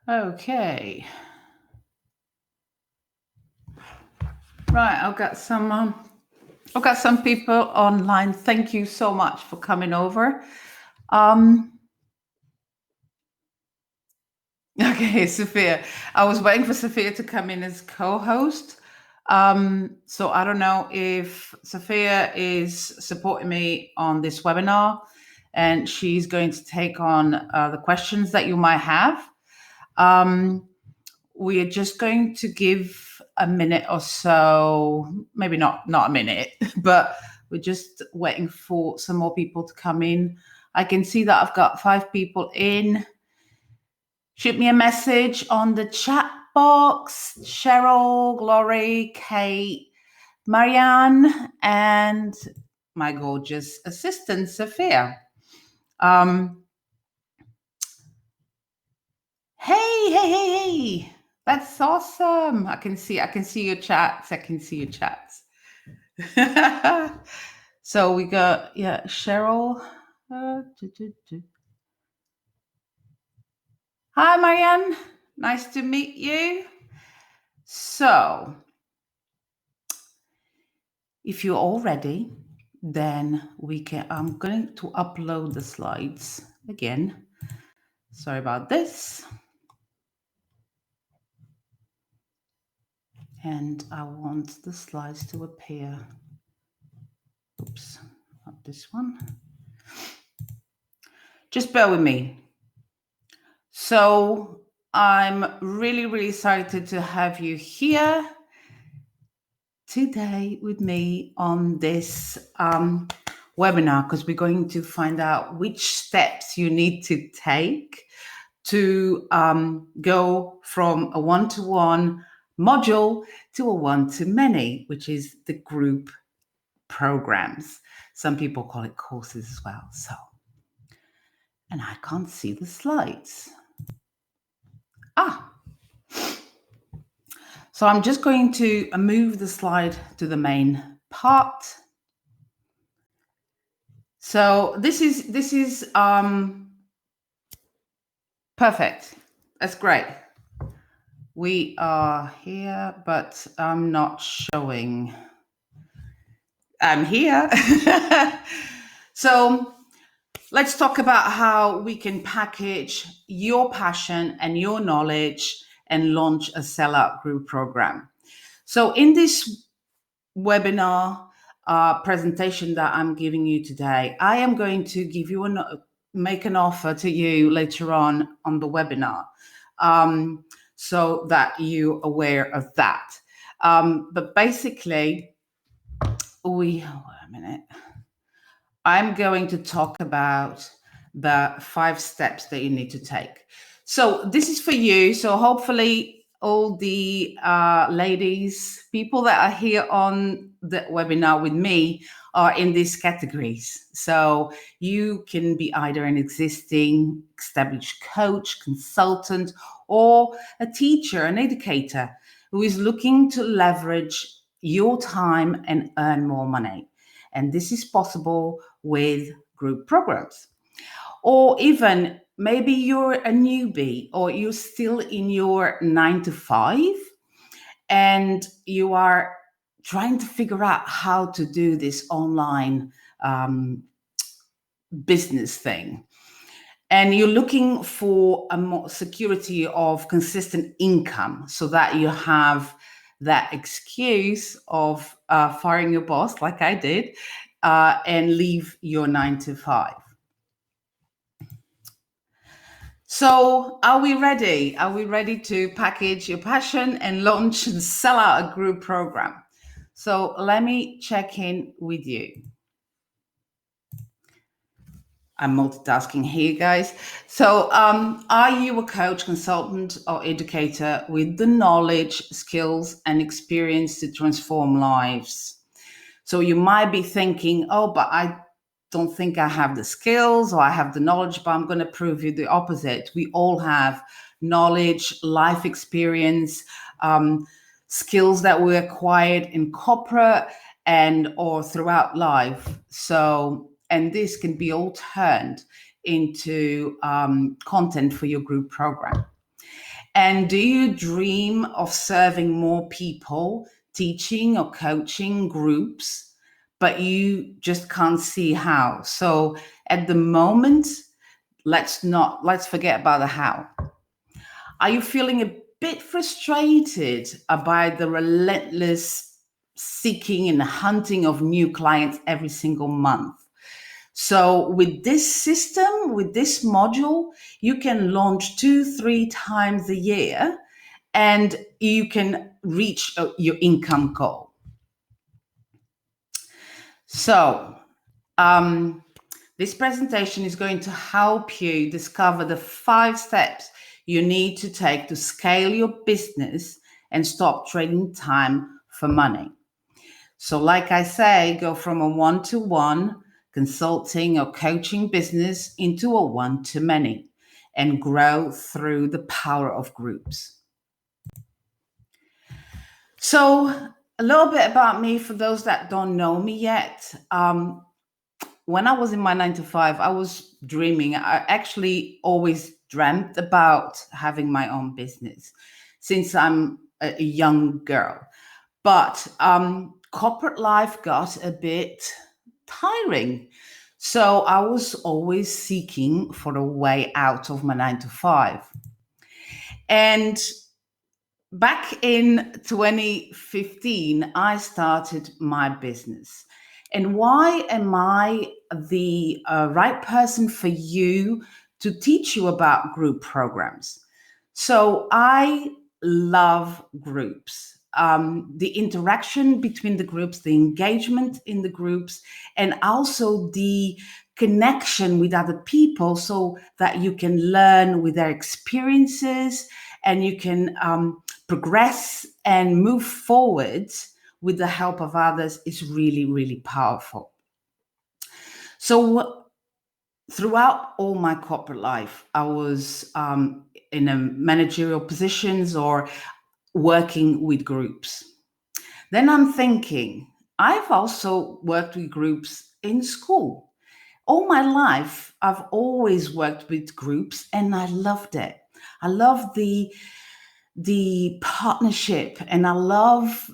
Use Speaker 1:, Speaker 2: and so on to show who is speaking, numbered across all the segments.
Speaker 1: Okay. Right. I've got some people online. Thank you so much for coming over. Um, okay, Sophia. I was waiting for Sophia to come in as co-host. So I don't know if Sophia is supporting me on this webinar, and she's going to take on the questions that you might have. Um, we are just going to give a minute or so, maybe not a minute, but we're just waiting for some more people to come in. I can see that I've got 5 people in. Shoot me a message on the chat box. Cheryl, Glory, Kate, Marianne, and my gorgeous assistant, Sophia. Um, hey. That's awesome. I can see your chats. I can see your chats. So we got, Cheryl. Hi, Marianne. Nice to meet you. So, if you're all ready, then I'm going to upload the slides again. Sorry about this. And I want the slides to appear. Oops, not this one. Just bear with me. So I'm really excited to have you here today with me on this webinar, because we're going to find out which steps you need to take to go from a one-to-one module to a one-to-many, which is the group programs. Some people call it courses as well. So, and I can't see the slides. So I'm just going to move the slide to the main part. So this is perfect. That's great. We are here, but I'm not showing. I'm here. So let's talk about how we can package your passion and your knowledge and launch a sellout group program. So in this webinar presentation that I'm giving you today, I am going to give you make an offer to you later on the webinar, so that you're aware of that. But basically, wait a minute. I'm going to talk about the 5 steps that you need to take. So this is for you. So hopefully all the ladies, people that are here on the webinar with me are in these categories. So you can be either an existing established coach, consultant, or a teacher, an educator who is looking to leverage your time and earn more money. And this is possible with group programs. Or even maybe you're a newbie or you're still in your 9 to 5 and you are trying to figure out how to do this online business thing. And you're looking for a more security of consistent income so that you have that excuse of firing your boss, like I did, and leave your 9 to 5. So are we ready? Are we ready to package your passion and launch and sell out a group program? So let me check in with you. I'm multitasking here, guys. So are you a coach, consultant, or educator with the knowledge, skills, and experience to transform lives? So you might be thinking, oh, but I don't think I have the skills or I have the knowledge, but I'm going to prove you the opposite. We all have knowledge, life experience, skills that we acquired in corporate and or throughout life. So, and this can be all turned into content for your group program. And do you dream of serving more people, teaching or coaching groups, but you just can't see how? So at the moment, let's forget about the how. Are you feeling a bit frustrated by the relentless seeking and hunting of new clients every single month? So with this system, with this module, you can launch 2, 3 times a year and you can reach your income goal. So this presentation is going to help you discover the 5 steps you need to take to scale your business and stop trading time for money. So like I say, go from a one-to-one consulting or coaching business into a one-to-many and grow through the power of groups. So a little bit about me for those that don't know me yet. When I was in my 9 to 5, I was dreaming. I actually always dreamt about having my own business since I'm a young girl. But corporate life got a bit tiring. So I was always seeking for a way out of my 9 to 5. And back in 2015, I started my business. And why am I the right person for you to teach you about group programs? So I love groups. The interaction between the groups, the engagement in the groups, and also the connection with other people so that you can learn with their experiences and you can progress and move forward with the help of others is really, really powerful. So throughout all my corporate life, I was in a managerial positions or working with groups. Then I'm thinking, I've also worked with groups in school. All my life, I've always worked with groups and I loved it. I love the partnership and I love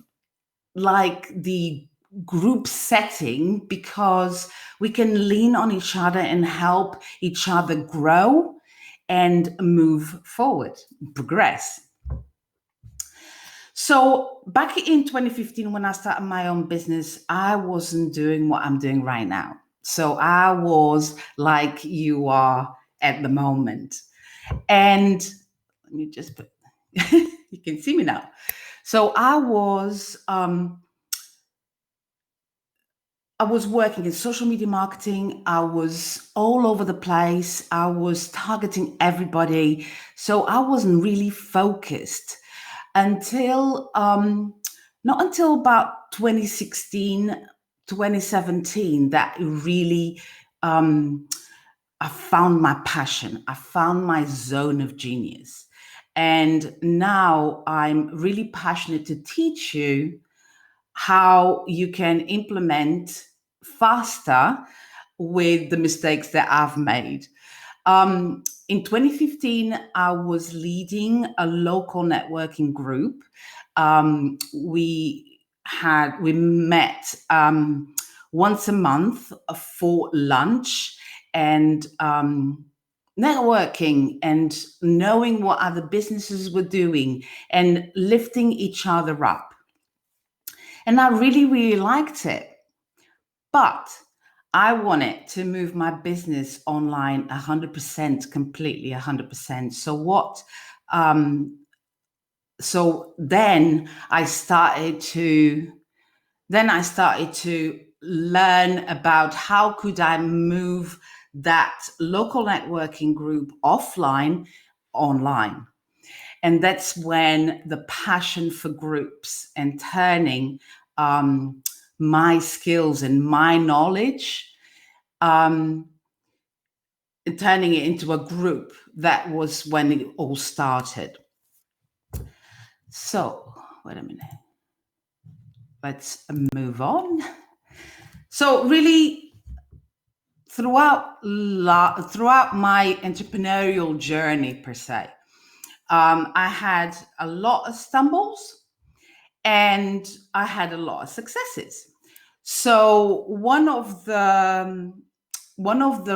Speaker 1: like the group setting because we can lean on each other and help each other grow and move forward, progress. So back in 2015, when I started my own business, I wasn't doing what I'm doing right now. So I was like you are at the moment. And let me just put, you can see me now. So I was working in social media marketing. I was all over the place. I was targeting everybody. So I wasn't really focused until not until about 2016, 2017 that really I found my passion. I found my zone of genius. And now I'm really passionate to teach you how you can implement faster with the mistakes that I've made. In 2015, I was leading a local networking group. We met once a month for lunch and networking and knowing what other businesses were doing and lifting each other up. And I really, really liked it. But I wanted to move my business online 100%, completely 100%. So then I started to learn about how could I move that local networking group offline online. And that's when the passion for groups and turning my skills and my knowledge, turning it into a group, that was when it all started. So, wait a minute. Let's move on. So really, throughout my entrepreneurial journey per se, I had a lot of stumbles and I had a lot of successes. So one of the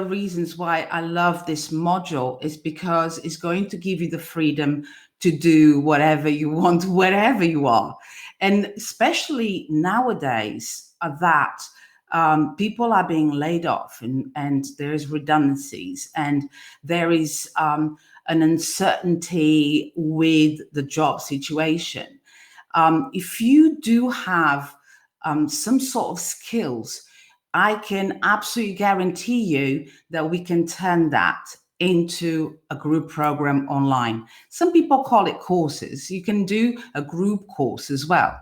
Speaker 1: reasons why I love this module is because it's going to give you the freedom to do whatever you want, wherever you are. And especially nowadays, that people are being laid off and there is redundancies and there is an uncertainty with the job situation. If you do have some sort of skills, I can absolutely guarantee you that we can turn that into a group program online. Some people call it courses. You can do a group course as well.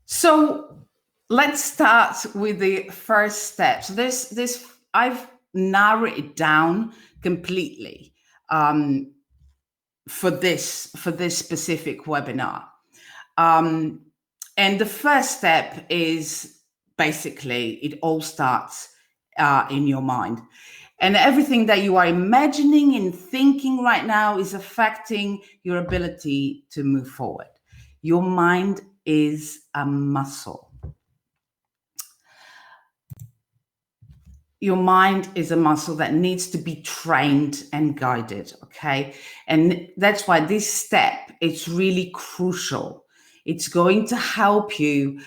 Speaker 1: So let's start with the first step. So this I've narrowed it down completely for this specific webinar. And the first step is basically it all starts in your mind. And everything that you are imagining and thinking right now is affecting your ability to move forward. Your mind is a muscle. Your mind is a muscle that needs to be trained and guided, okay? And that's why this step is really crucial. It's going to help you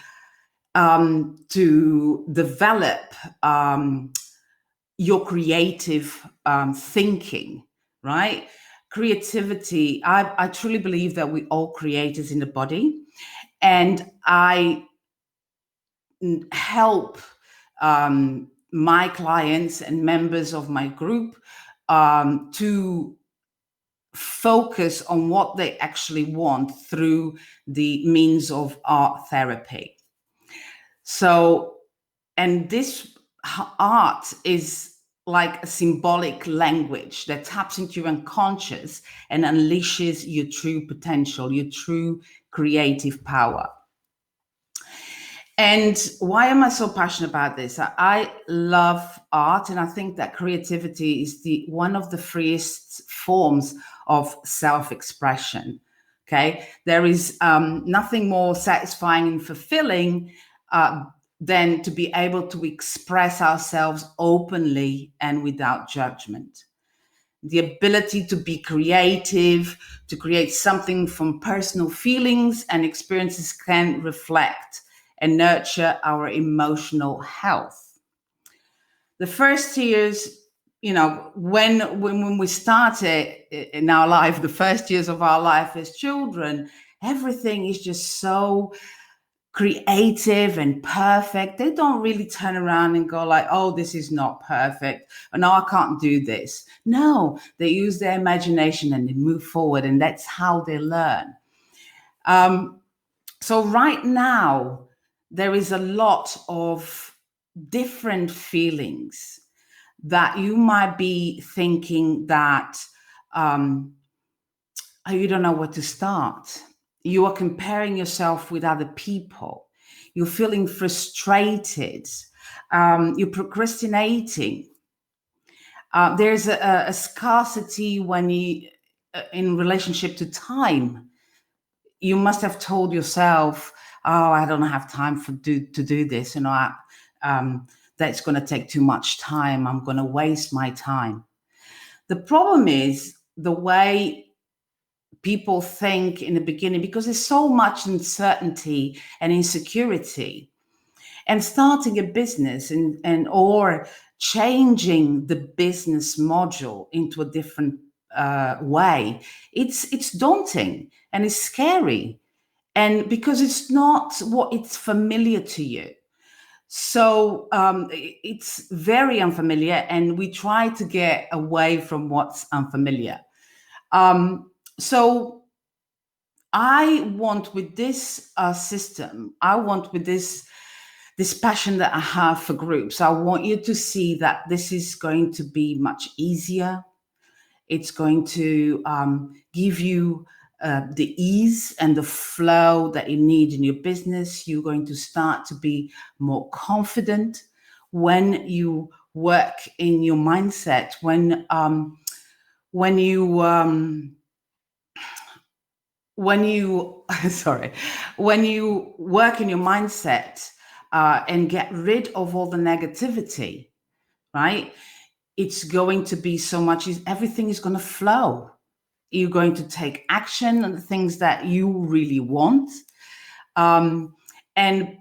Speaker 1: to develop your creative thinking, right? Creativity, I truly believe that we all creators in the body. And I help my clients and members of my group to focus on what they actually want through the means of art therapy. So, and this art is like a symbolic language that taps into your unconscious and unleashes your true potential, your true creative power. And why am I so passionate about this? I love art, and I think that creativity is one of the freest forms of self-expression. Okay, there is nothing more satisfying and fulfilling than to be able to express ourselves openly and without judgment. The ability to be creative, to create something from personal feelings and experiences can reflect and nurture our emotional health. The first years, when we started in our life, the first years of our life as children, everything is just so creative and perfect. They don't really turn around and go like, oh, this is not perfect. Or, no, I can't do this. No, they use their imagination and they move forward, and that's how they learn. So right now, there is a lot of different feelings that you might be thinking that you don't know where to start. You are comparing yourself with other people. You're feeling frustrated. You're procrastinating. There's a scarcity when you, in relationship to time. You must have told yourself, "Oh, I don't have time to do this. That's going to take too much time. I'm going to waste my time." The problem is the way people think in the beginning, because there's so much uncertainty and insecurity, and starting a business and or changing the business module into a different way, it's daunting and it's scary, and because it's not what it's familiar to you. So it's very unfamiliar, and we try to get away from what's unfamiliar. So I want with this system, I want with this passion that I have for groups, I want you to see that this is going to be much easier. It's going to give you the ease and the flow that you need in your business. You're going to start to be more confident when you work in your mindset, when you sorry, when you work in your mindset and get rid of all the negativity, right? It's going to be so much, everything is going to flow. You're going to take action on the things that you really want. And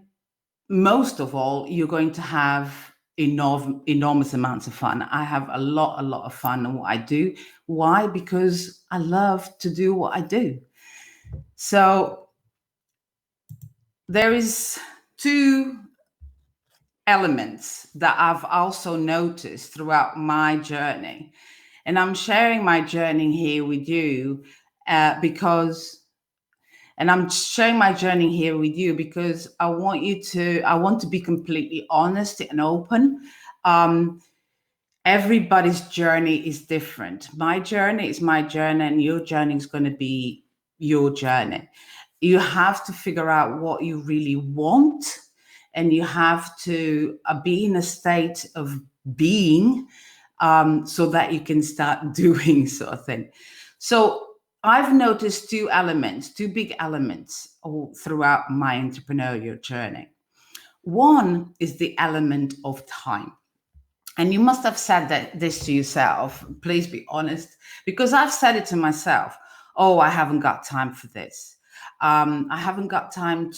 Speaker 1: most of all, you're going to have enormous amounts of fun. I have a lot of fun in what I do. Why? Because I love to do what I do. So there is two elements that I've also noticed throughout my journey. And I'm sharing my journey here with you because I want to be completely honest and open. Everybody's journey is different. My journey is my journey, and your journey is going to be your journey. You have to figure out what you really want, and you have to be in a state of being so that you can start doing, sort of thing. So I've noticed two big elements all throughout my entrepreneurial journey. One is the element of time. And you must have said this to yourself. Please be honest, because I've said it to myself. Oh, I haven't got time for this. I haven't got time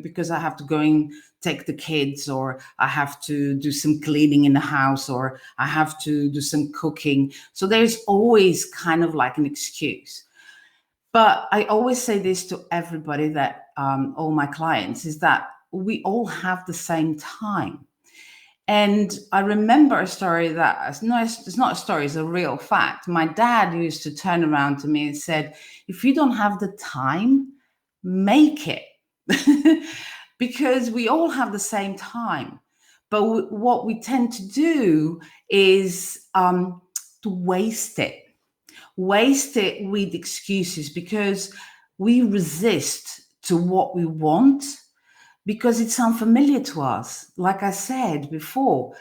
Speaker 1: because I have to go and take the kids, or I have to do some cleaning in the house, or I have to do some cooking. So there's always kind of like an excuse. But I always say this to everybody, that all my clients, is that we all have the same time. And I remember a story that it's not a story, it's a real fact. My dad used to turn around to me and said, if you don't have the time, make it. Because we all have the same time. But what we tend to do is to waste it with excuses, because we resist to what we want, because it's unfamiliar to us. Like I said before,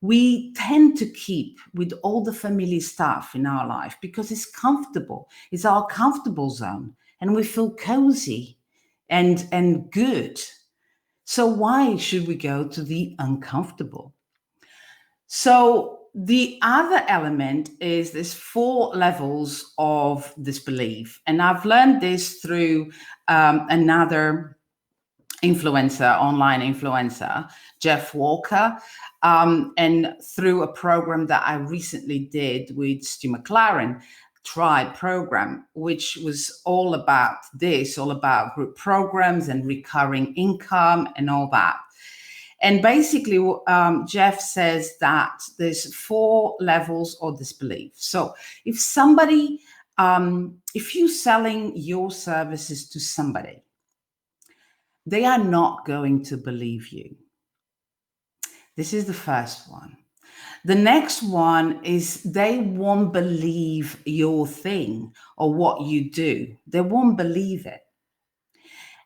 Speaker 1: we tend to keep with all the familiar stuff in our life because it's comfortable. It's our comfortable zone, and we feel cozy and good. So why should we go to the uncomfortable? So the other element is there's 4 levels of disbelief. And I've learned this through another online influencer, Jeff Walker, and through a program that I recently did with Stu McLaren, Tribe program, which was all about group programs and recurring income and all that. And basically, Jeff says that there's 4 levels of disbelief. So if you're selling your services to somebody, they are not going to believe you. This is the first one. The next one is they won't believe your thing or what you do. They won't believe it.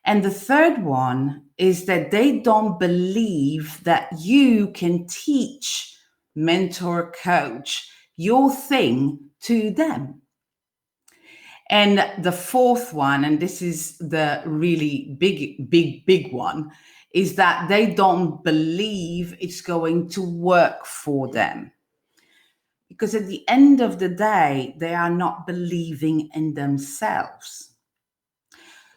Speaker 1: And the third one is that they don't believe that you can teach, mentor, coach your thing to them. And the fourth one, and this is the really big one, is that they don't believe it's going to work for them. Because at the end of the day, they are not believing in themselves.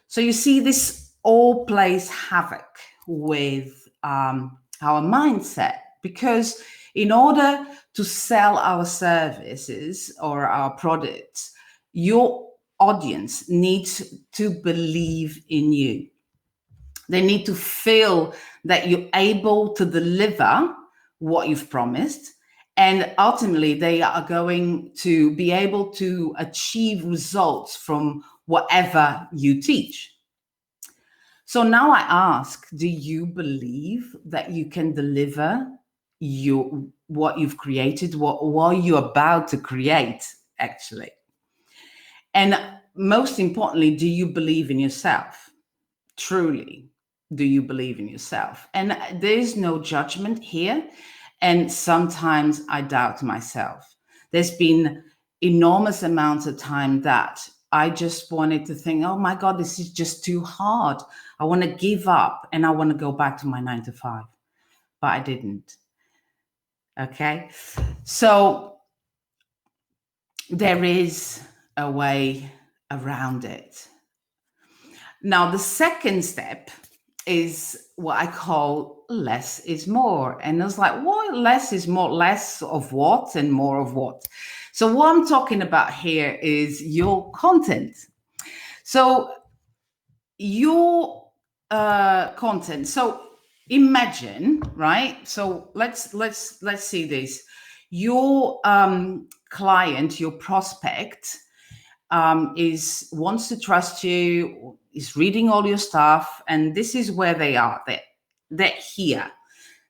Speaker 1: So you see, this all plays havoc with our mindset, because in order to sell our services or our products, your audience needs to believe in you. They need to feel that you're able to deliver what you've promised. And ultimately, they are going to be able to achieve results from whatever you teach. So now I ask, do you believe that you can deliver what you've created, what you're about to create, actually? And most importantly, do you believe in yourself? Truly, do you believe in yourself? And there's no judgment here. And sometimes I doubt myself. There's been enormous amounts of time that I just wanted to think, oh my God, this is just too hard. I want to give up and I want to go back to my 9 to 5. But I didn't. Okay. So there is a way around it. Now, the second step is what I call less is more. And I was like, what? Less is more, less of what and more of what? So what I'm talking about here is your content. So your content. So imagine, right? So let's see this. Your client, your prospect, wants to trust you, is reading all your stuff, and this is where they are. They're here.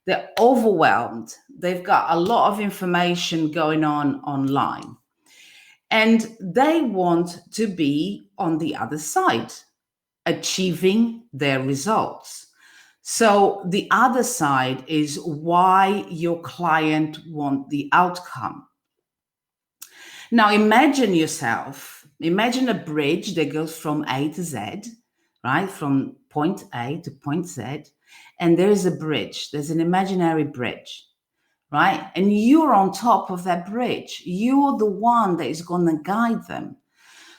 Speaker 1: They're overwhelmed. They've got a lot of information going on online, and they want to be on the other side, achieving their results. So the other side is why your client want the outcome. Now imagine a bridge that goes from A to Z, right? From point A to point Z. And there is a bridge, there's an imaginary bridge, right? And you're on top of that bridge. You're the one that is going to guide them.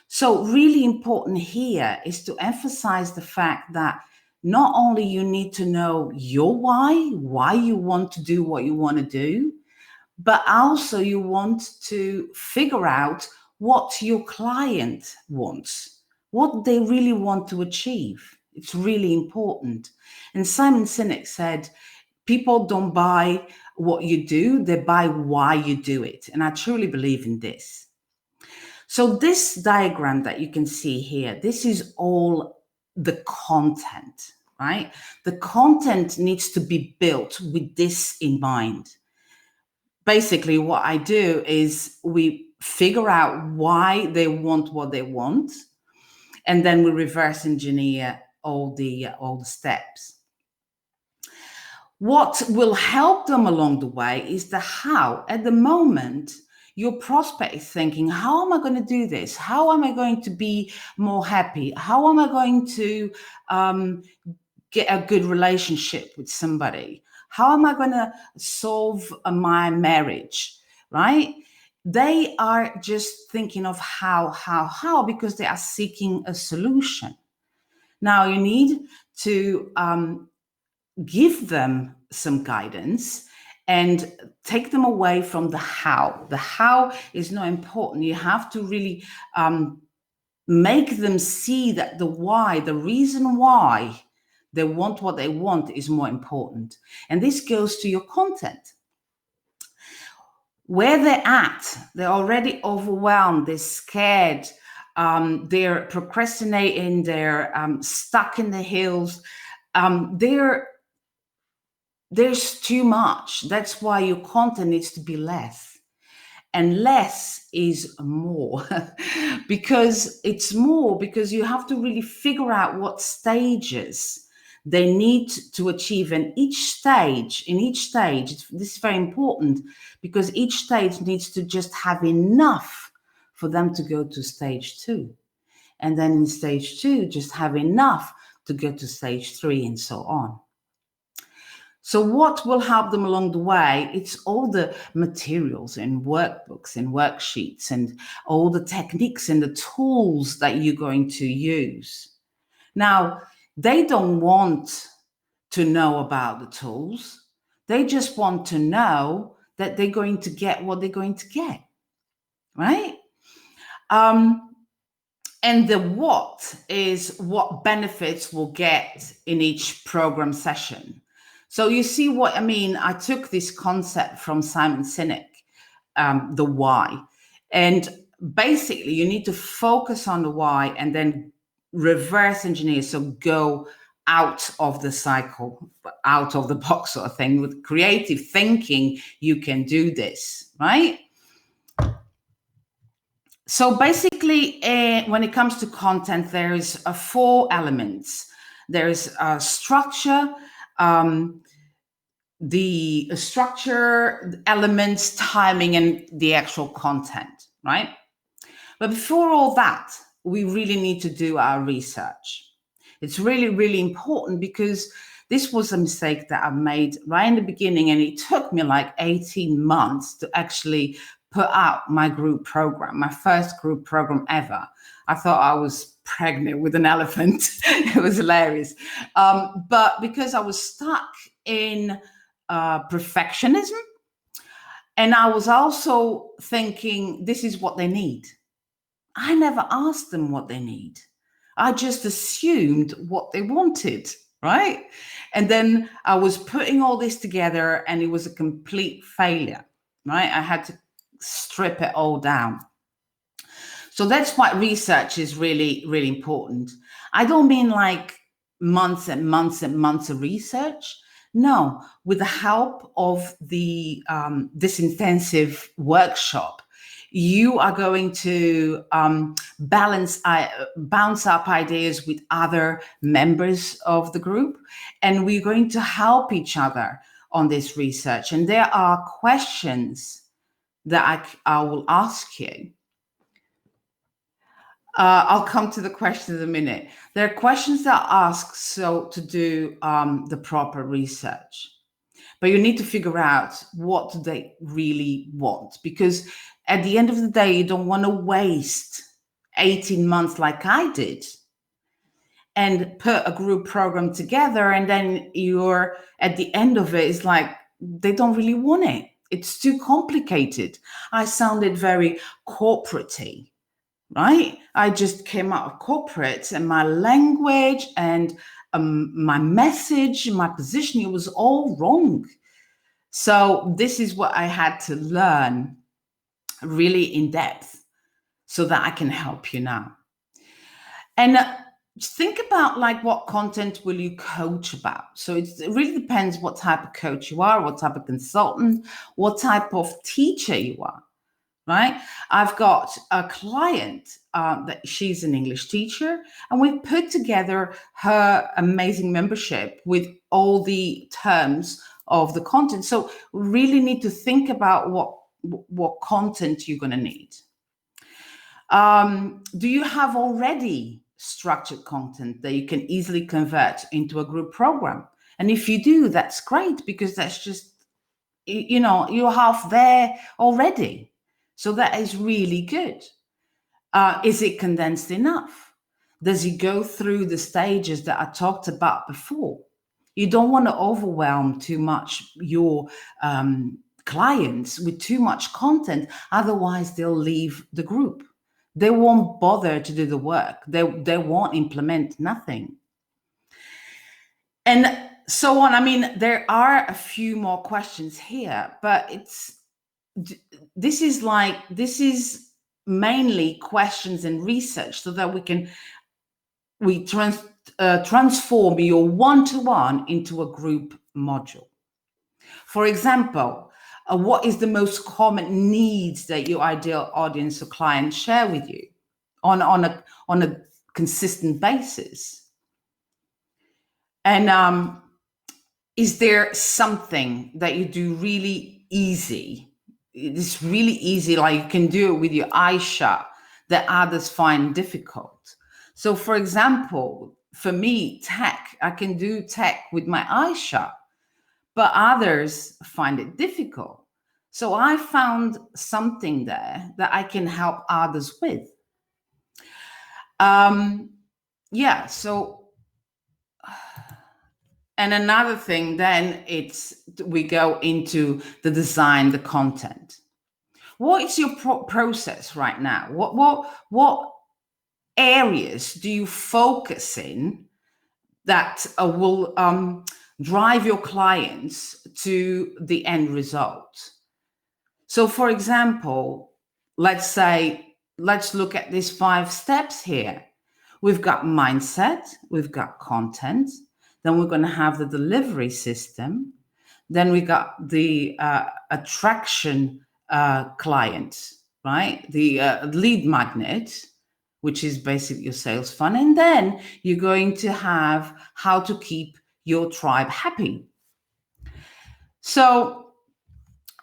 Speaker 1: So really important here is to emphasize the fact that not only you need to know your why you want to do what you want to do, but also you want to figure out what your client wants, what they really want to achieve. It's really important. And Simon Sinek said, people don't buy what you do, they buy why you do it. And I truly believe in this. So this diagram that you can see here, this is all the content, right? The content needs to be built with this in mind. Basically, what I do is we figure out why they want what they want, and then we reverse engineer all the steps. What will help them along the way is the how. At the moment, your prospect is thinking, how am I going to do this? How am I going to be more happy? How am I going to get a good relationship with somebody? How am I going to solve my marriage, right? They are just thinking of how, because they are seeking a solution. Now you need to give them some guidance and take them away from the how. The how is not important. You have to really make them see that the why, the reason why they want what they want is more important. And this goes to your content. Where they're at, they're already overwhelmed, they're scared, they're procrastinating, they're stuck in the hills, there's too much. That's why your content needs to be less. And less is more because it's more because you have to really figure out what stages they need to achieve. And in each stage, this is very important because each stage needs to just have enough for them to go to stage 2. And then in stage 2, just have enough to go to stage 3 and so on. So what will help them along the way? It's all the materials and workbooks and worksheets and all the techniques and the tools that you're going to use. Now, they don't want to know about the tools. They just want to know that they're going to get what they're going to get, right? And the what is what benefits we'll get in each program session. So you see what I mean? I took this concept from Simon Sinek, the why. And basically, you need to focus on the why and then reverse engineer. So go out of the cycle, out of the box sort of thing. With creative thinking, you can do this, right? So basically, when it comes to content, there is 4 elements. There is structure, the structure, elements, timing, and the actual content, right? But before all that, we really need to do our research. It's really, really important, because this was a mistake that I made right in the beginning, and it took me like 18 months to actually put out my group program, my first group program ever. I thought I was pregnant with an elephant. It was hilarious. But because I was stuck in perfectionism, and I was also thinking, this is what they need. I never asked them what they need. I just assumed what they wanted, right? And then I was putting all this together, and it was a complete failure, right? I had to strip it all down. So that's why research is really, really important. I don't mean like months and months and months of research. No, with the help of this intensive workshop, you are going to bounce up ideas with other members of the group, and we're going to help each other on this research. And there are questions that I will ask you. I'll come to the questions in a minute. There are questions that ask so to do the proper research, but you need to figure out what do they really want, because at the end of the day, you don't want to waste 18 months like I did and put a group program together, and then you're at the end of it, it's like they don't really want it. It's too complicated. I sounded very corporate-y. Right? I just came out of corporate, and my language and my message, my position, it was all wrong. So this is what I had to learn really in depth so that I can help you now. And think about like what content will you coach about. So it really depends what type of coach you are, what type of consultant, what type of teacher you are. Right? I've got a client that she's an English teacher, and we've put together her amazing membership with all the terms of the content. So we really need to think about what content you're going to need. Do you have already structured content that you can easily convert into a group program? And if you do, that's great, because that's just, you're half there already. So that is really good. Is it condensed enough? Does it go through the stages that I talked about before? You don't want to overwhelm too much your clients with too much content. Otherwise, they'll leave the group. They won't bother to do the work. They won't implement nothing. And so on. I mean, there are a few more questions here, but this is mainly questions and research so that we transform your one-to-one into a group module. For example, what is the most common needs that your ideal audience or client share with you on a consistent basis? And is there something that you do really easy? It's really easy, like you can do it with your eyes shut, that others find difficult. So for example, for me, tech, I can do tech with my eyes shut, but others find it difficult. So I found something there that I can help others with. Yeah, so and another thing, then we go into the design, the content. What is your process right now? What areas do you focus in that will drive your clients to the end result? So, for example, let's look at these 5 steps here. We've got mindset, we've got content, then we're going to have the delivery system, then we got the attraction client, right? The lead magnet, which is basically your sales funnel. And then you're going to have how to keep your tribe happy. So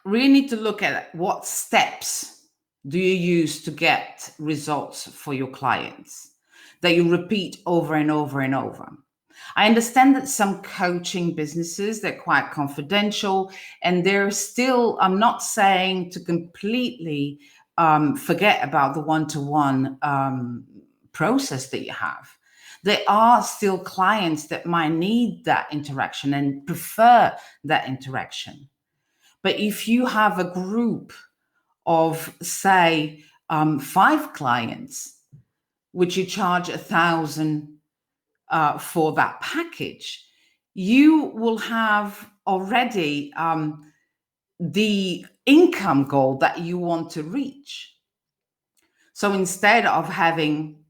Speaker 1: we need to look at what steps do you use to get results for your clients that you repeat over and over and over? I understand that some coaching businesses, they're quite confidential, and they're still, I'm not saying to completely forget about the one-to-one process that you have. There are still clients that might need that interaction and prefer that interaction. But if you have a group of, say, 5 clients, which you charge 1,000 for that package, you will have already the income goal that you want to reach. So instead of having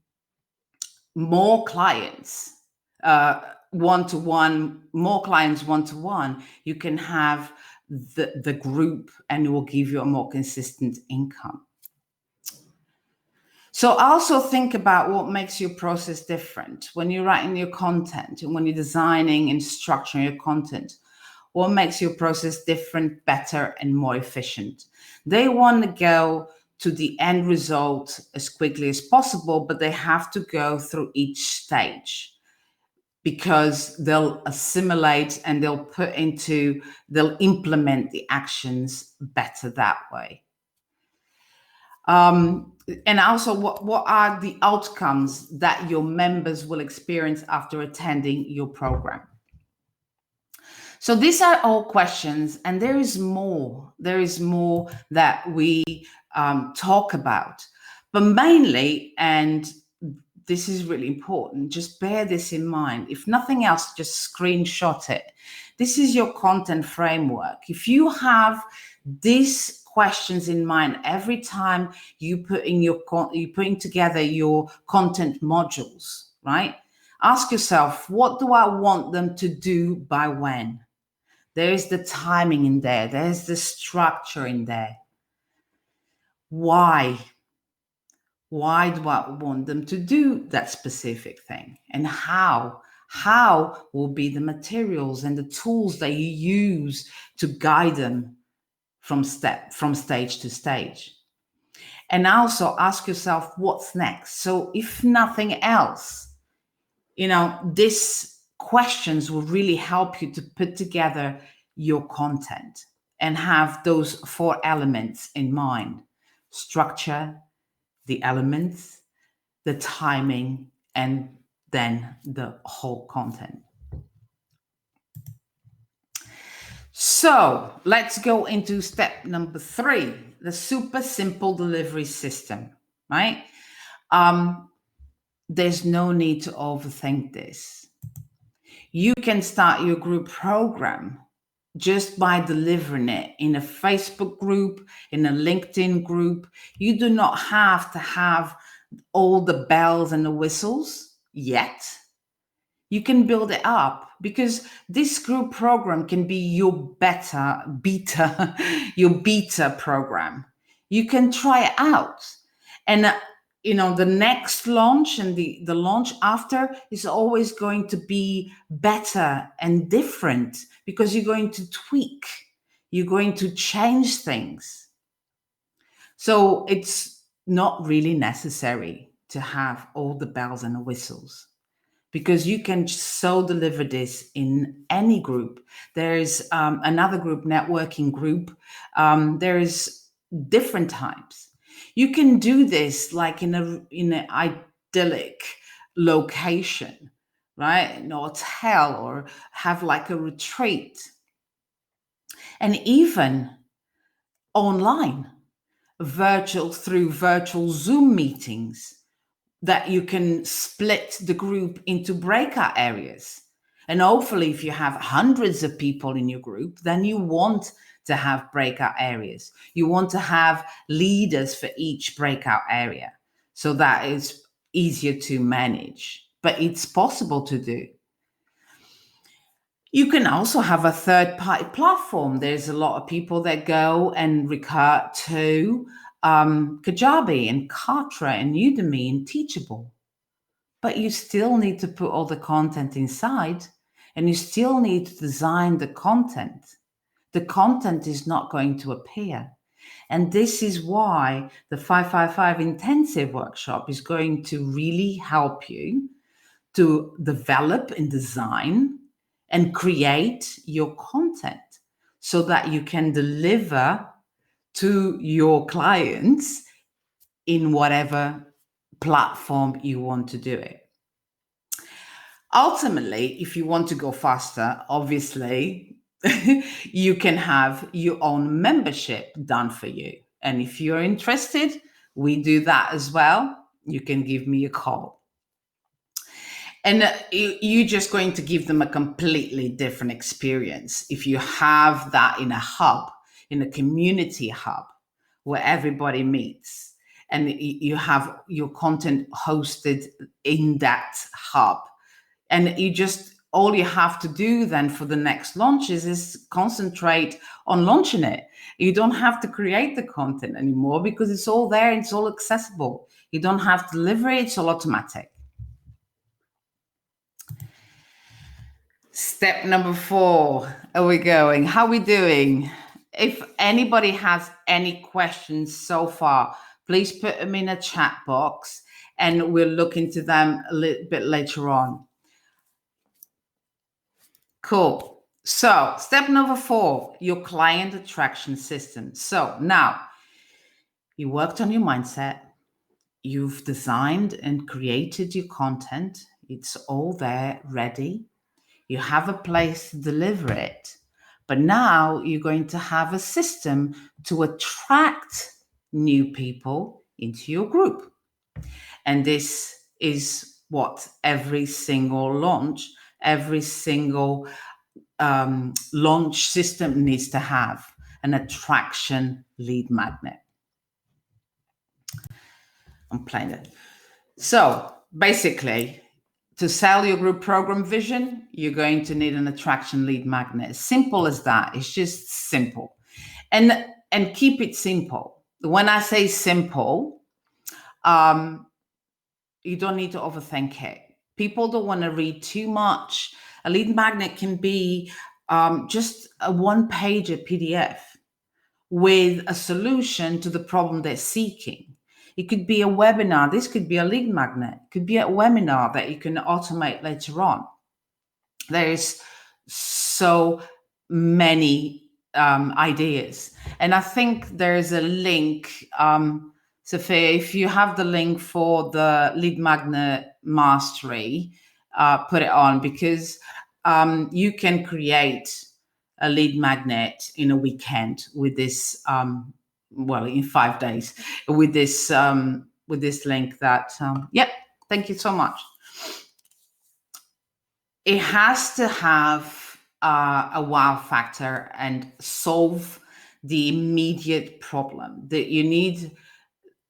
Speaker 1: more clients one-to-one, more clients one-to-one, you can have the group, and it will give you a more consistent income. So also think about what makes your process different when you're writing your content and when you're designing and structuring your content. What makes your process different, better, and more efficient? They want to go to the end result as quickly as possible, but they have to go through each stage because they'll assimilate and they'll implement the actions better that way. And also, what are the outcomes that your members will experience after attending your program? So these are all questions, and there is more. There is more that we talk about, but mainly, and this is really important, just bear this in mind. If nothing else, just screenshot it. This is your content framework. If you have these questions in mind every time you're putting together your content modules, right? Ask yourself, what do I want them to do by when? There is the timing in there. There's the structure in there. Why? Why do I want them to do that specific thing? And how? How will be the materials and the tools that you use to guide them from stage to stage? And also ask yourself, what's next? So if nothing else, these questions will really help you to put together your content and have those 4 elements in mind: structure, the elements, the timing, and then the whole content. So let's go into step number 3, the super simple delivery system, right? There's no need to overthink this. You can start your group program just by delivering it in a Facebook group, in a LinkedIn group. You do not have to have all the bells and the whistles yet. You can build it up, because this group program can be your beta program. You can try it out. And the next launch and the launch after is always going to be better and different, because you're going to tweak, you're going to change things. So it's not really necessary to have all the bells and the whistles, because you can so deliver this in any group. There's another group, networking group. There's different types. You can do this like in an idyllic location, right? In a hotel, or have like a retreat. And even online, through virtual Zoom meetings, that you can split the group into breakout areas. And hopefully, if you have hundreds of people in your group, then you want to have breakout areas. You want to have leaders for each breakout area, so that is easier to manage, but it's possible to do. You can also have a third-party platform. There's a lot of people that go and recur to Kajabi and Kartra and Udemy and Teachable. But you still need to put all the content inside, and you still need to design the content. The content is not going to appear. And this is why the 555 intensive workshop is going to really help you to develop and design and create your content so that you can deliver to your clients in whatever platform you want to do it. Ultimately, if you want to go faster, obviously, you can have your own membership done for you. And if you're interested, we do that as well. You can give me a call. And you're just going to give them a completely different experience if you have that in a hub, in a community hub where everybody meets and you have your content hosted in that hub. And all you have to do then for the next launches is concentrate on launching it. You don't have to create the content anymore because it's all there, it's all accessible. You don't have to deliver it, it's all automatic. Step number 4, are we going? How are we doing? If anybody has any questions so far, please put them in a chat box and we'll look into them a little bit later on. Cool. So step number 4, your client attraction system. So now you worked on your mindset, you've designed and created your content. It's all there ready. You have a place to deliver it. But now you're going to have a system to attract new people into your group. And this is what every single launch, every single launch system needs to have: an attraction lead magnet. I'm playing it. So basically, to sell your group program vision, you're going to need an attraction lead magnet. Simple as that. It's just simple. And keep it simple. When I say simple, you don't need to overthink it. People don't want to read too much. A lead magnet can be just a one-pager PDF with a solution to the problem they're seeking. It could be a webinar. This could be a lead magnet. It could be a webinar that you can automate later on. There's so many ideas. And I think there's a link, Sophia, if you have the link for the lead magnet mastery, put it on, because you can create a lead magnet in a weekend with this, in 5 days with this link that, yep, thank you so much. It has to have a wow factor and solve the immediate problem that you need.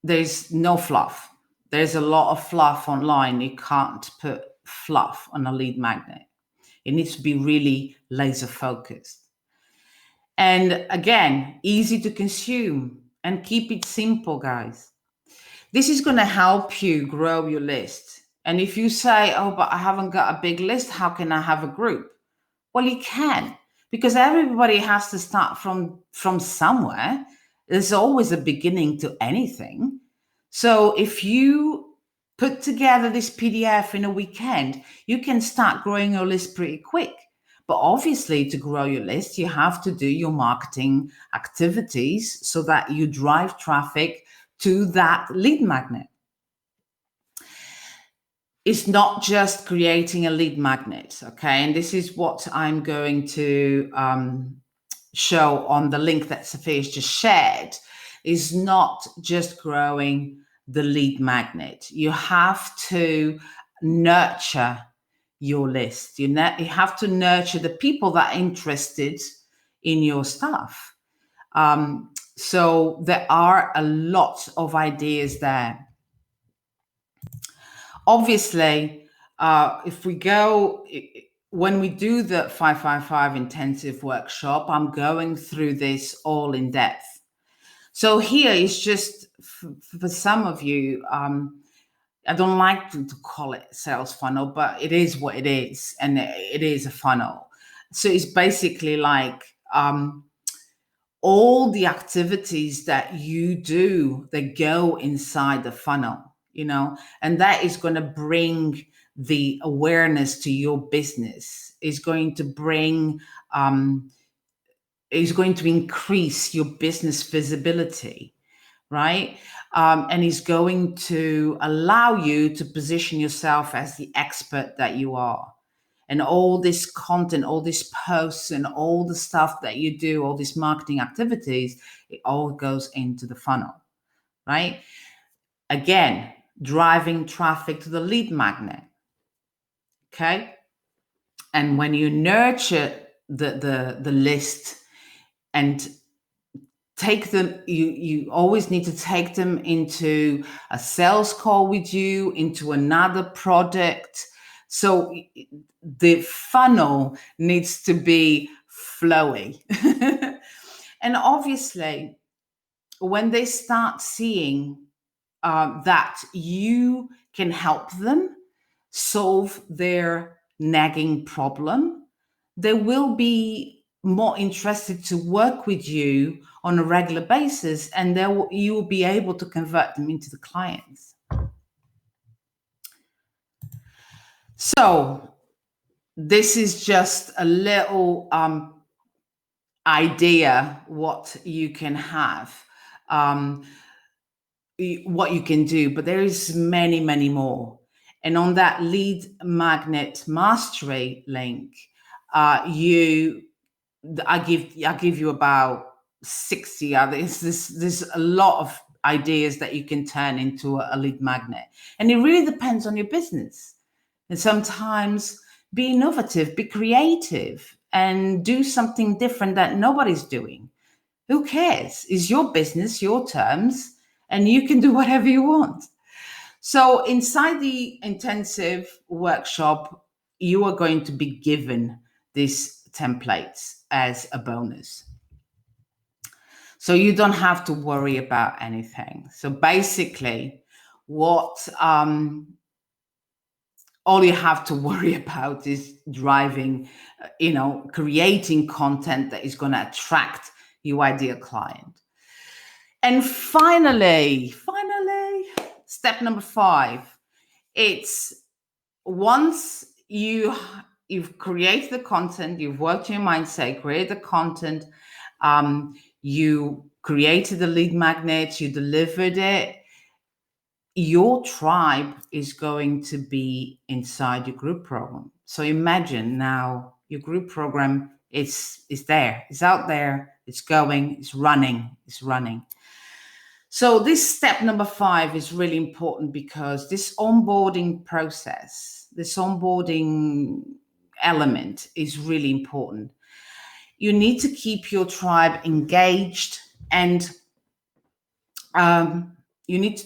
Speaker 1: There's no fluff. There's a lot of fluff online. You can't put fluff on a lead magnet. It needs to be really laser focused. And again, easy to consume, and keep it simple, guys. This is going to help you grow your list. And if you say, oh, but I haven't got a big list, how can I have a group? Well, you can, because everybody has to start from somewhere. There's always a beginning to anything. So if you put together this PDF in a weekend, you can start growing your list pretty quick. But obviously, to grow your list, you have to do your marketing activities so that you drive traffic to that lead magnet. It's not just creating a lead magnet, okay? And this is what I'm going to show on the link that Sophia's just shared, is not just growing the lead magnet. You have to nurture your list. You have to nurture the people that are interested in your stuff. So there are a lot of ideas there. Obviously, when we do the 555 intensive workshop, I'm going through this all in depth. So here is just for some of you, I don't like to call it sales funnel, but it is what it is, and it is a funnel. So it's basically like all the activities that you do that go inside the funnel, and that is going to bring the awareness to your business, is going to bring, is going to increase your business visibility, right? And is going to allow you to position yourself as the expert that you are. And all this content, all these posts, and all the stuff that you do, all these marketing activities, it all goes into the funnel, right? Again, driving traffic to the lead magnet. Okay. And when you nurture the list and take them, you always need to take them into a sales call with you, into another product. So the funnel needs to be flowy. And obviously, when they start seeing that you can help them solve their nagging problem, they will be more interested to work with you on a regular basis, and you will be able to convert them into the clients. So this is just a little idea what you can have, what you can do, but there is many more. And on that lead magnet mastery link, I give you about 60 others. There's a lot of ideas that you can turn into a lead magnet, and it really depends on your business. And sometimes be innovative, be creative, and do something different that nobody's doing. Who cares? It's your business, your terms, and you can do whatever you want. So inside the intensive workshop, you are going to be given these templates as a bonus. So you don't have to worry about anything. So basically, what all you have to worry about is driving, creating content that is going to attract your ideal client. And finally, step number 5, it's once you've created the content, you've worked your mindset, created the content, you created the lead magnet, you delivered it, your tribe is going to be inside your group program. So imagine now your group program is there, it's out there, it's going, it's running. So this step number 5 is really important, because this onboarding process, this onboarding element is really important. You need to keep your tribe engaged, and you need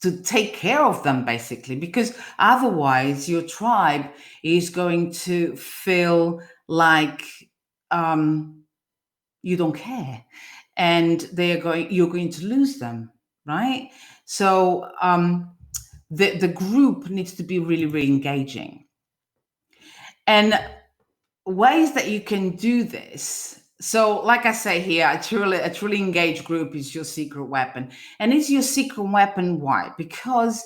Speaker 1: to take care of them, basically, because otherwise your tribe is going to feel like you don't care, and you're going to lose them, right? So the group needs to be really, really engaging. And ways that you can do this. So like I say here, a truly engaged group is your secret weapon. And it's your secret weapon. Why? Because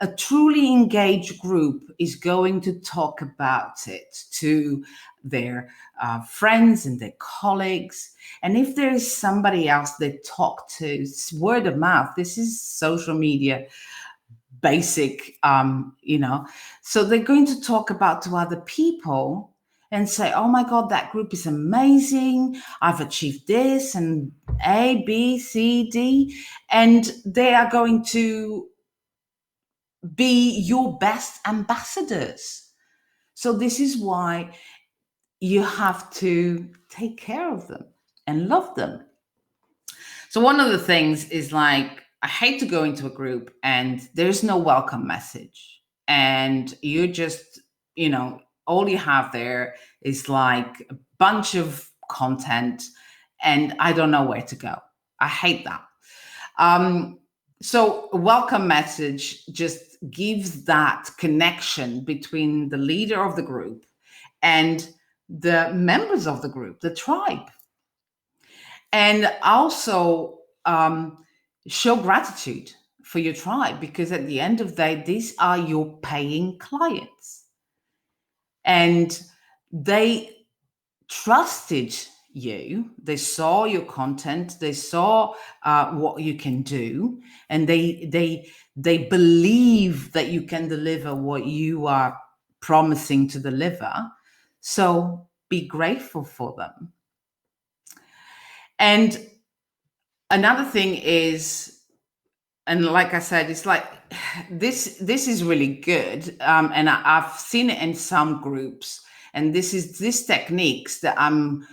Speaker 1: a truly engaged group is going to talk about it to their friends and their colleagues. And if there is somebody else they talk to, it's word of mouth. This is social media basic, so they're going to talk about to other people and say, oh my God, that group is amazing. I've achieved this and A, B, C, D. And they are going to be your best ambassadors. So this is why you have to take care of them and love them. So one of the things is, like, I hate to go into a group and there's no welcome message. And you just, all you have there is like a bunch of content and I don't know where to go. I hate that. So a welcome message just gives that connection between the leader of the group and the members of the group, the tribe. And also show gratitude for your tribe, because at the end of the day, these are your paying clients. And they trusted you. They saw your content. They saw what you can do, and they believe that you can deliver what you are promising to deliver. So be grateful for them. And another thing is, and like I said, it's like this is really good, and I've seen it in some groups. And this techniques that I'm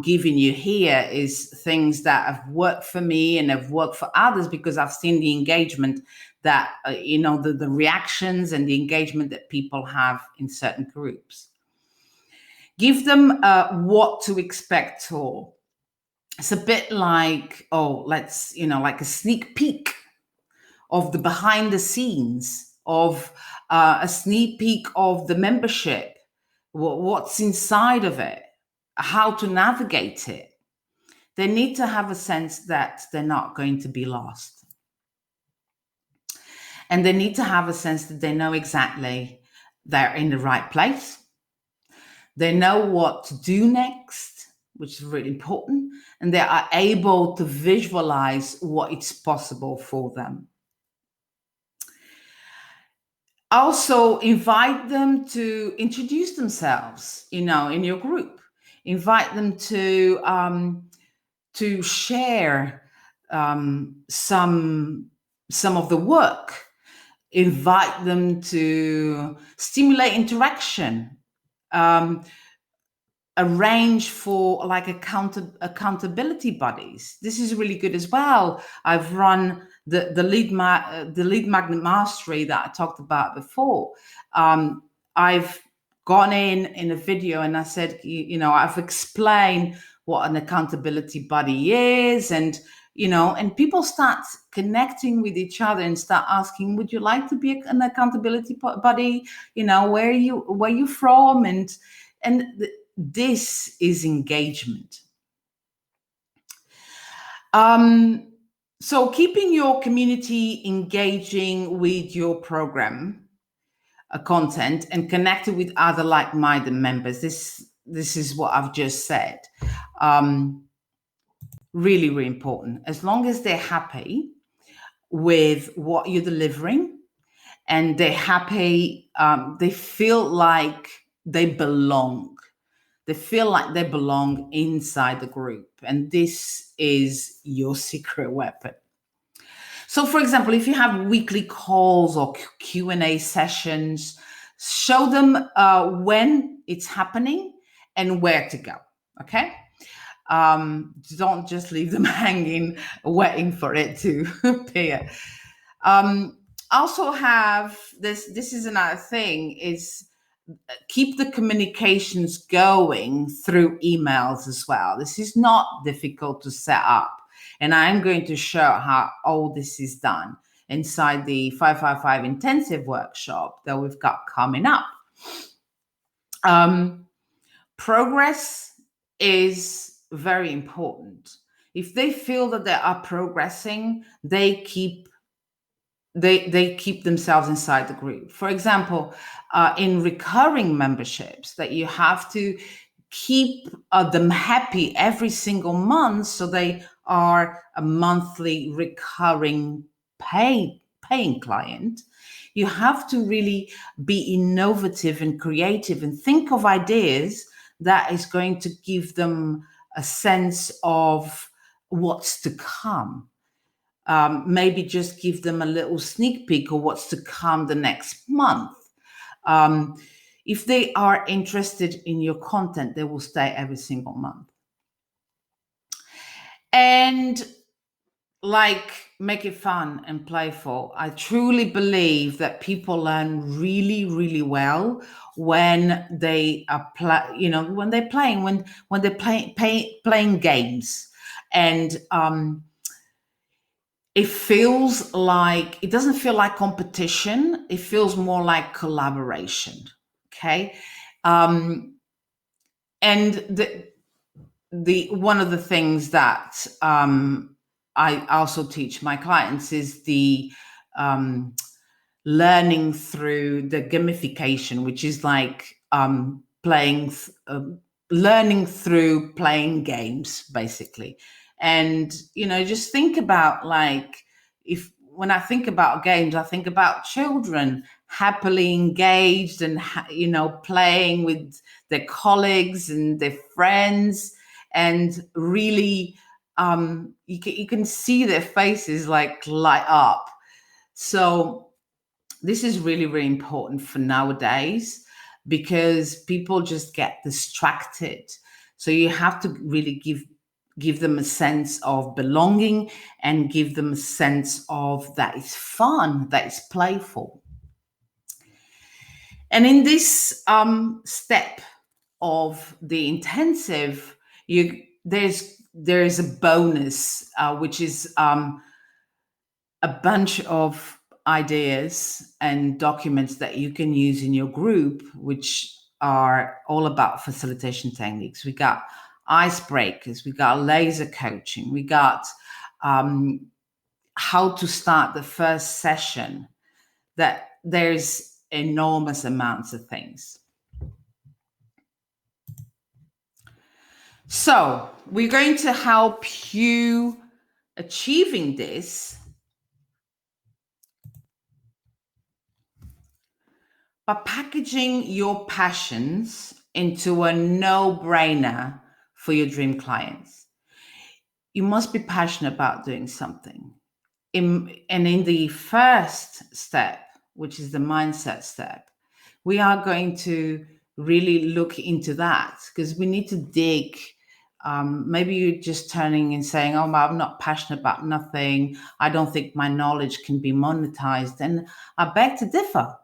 Speaker 1: giving you here is things that have worked for me and have worked for others, because I've seen the engagement that the reactions and the engagement that people have in certain groups. Give them what to expect tour. It's a bit like, like a sneak peek of the behind the scenes, of a sneak peek of the membership, what's inside of it, how to navigate it. They need to have a sense that they're not going to be lost. And they need to have a sense that they know exactly they're in the right place. They know what to do next, which is really important. And they are able to visualize what is possible for them. Also, invite them to introduce themselves, in your group. Invite them to share some of the work. Invite them to stimulate interaction. Arrange for like accountability buddies. This is really good as well. I've run the lead magnet mastery that I talked about before. I've gone in a video and I said, I've explained what an accountability buddy is, and and people start connecting with each other and start asking, would you like to be an accountability buddy? Where are you from? And this is engagement. So keeping your community engaging with your program content and connected with other like-minded members. This is what I've just said. Really, really important. As long as they're happy with what you're delivering and they're happy, they feel like they belong. They feel like they belong inside the group. And this is your secret weapon. So, for example, if you have weekly calls or Q&A sessions, show them when it's happening and where to go, okay? Don't just leave them hanging, waiting for it to appear. Also have this is another thing, is keep the communications going through emails as well. This is not difficult to set up. And I'm going to show how all this is done inside the 555 intensive workshop that we've got coming up. Progress is very important. If they feel that they are progressing, they keep themselves inside the group. For example, in recurring memberships, that you have to keep them happy every single month, so they are a monthly recurring paying client. You have to really be innovative and creative and think of ideas that is going to give them a sense of what's to come. Maybe just give them a little sneak peek of what's to come the next month. If they are interested in your content, they will stay every single month. And make it fun and playful. I truly believe that people learn really, really well when they are when they're playing games. And it doesn't feel like competition. It feels more like collaboration. Okay. And the one of the things that I also teach my clients is the learning through the gamification, which is like learning through playing games, basically. And just think about, like, if when I think about games, I think about children happily engaged and playing with their colleagues and their friends, and really you can see their faces like light up. So this is really, really important for nowadays, because people just get distracted. So you have to really give them a sense of belonging, and give them a sense of that it's fun, that it's playful. And in this step of the intensive, there's a bonus, which is a bunch of ideas and documents that you can use in your group, which are all about facilitation techniques. We got icebreakers, we got laser coaching, we got how to start the first session. That there's enormous amounts of things. So we're going to help you achieving this by packaging your passions into a no-brainer for your dream clients. You must be passionate about doing something. And in the first step, which is the mindset step, we are going to really look into that, because we need to dig. Maybe you're just turning and saying, oh, I'm not passionate about nothing. I don't think my knowledge can be monetized. And I beg to differ.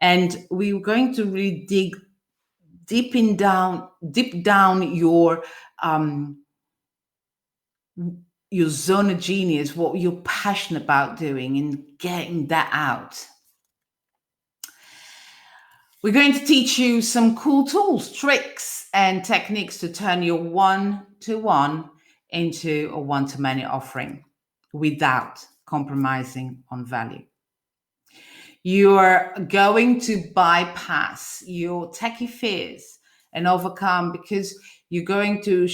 Speaker 1: And we're going to really dig deep down your zone of genius, what you're passionate about doing, and getting that out. We're going to teach you some cool tools, tricks, and techniques to turn your one-to-one into a one-to-many offering without compromising on value. You're going to bypass your techie fears and overcome, because we're going to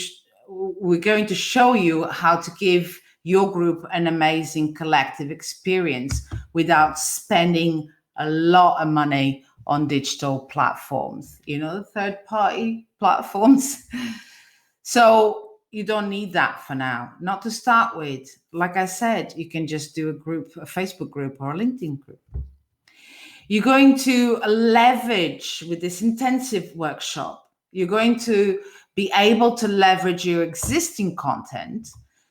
Speaker 1: show you how to give your group an amazing collective experience without spending a lot of money on digital platforms, third-party platforms. So you don't need that for now, not to start with. Like I said, you can just do a Facebook group or a LinkedIn group. You're going to leverage with this intensive workshop. You're going to be able to leverage your existing content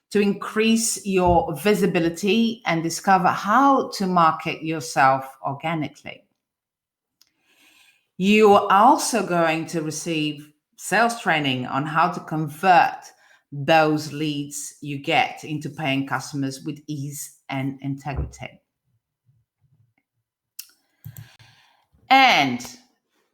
Speaker 1: to increase your visibility and discover how to market yourself organically. You are also going to receive sales training on how to convert those leads you get into paying customers with ease and integrity. And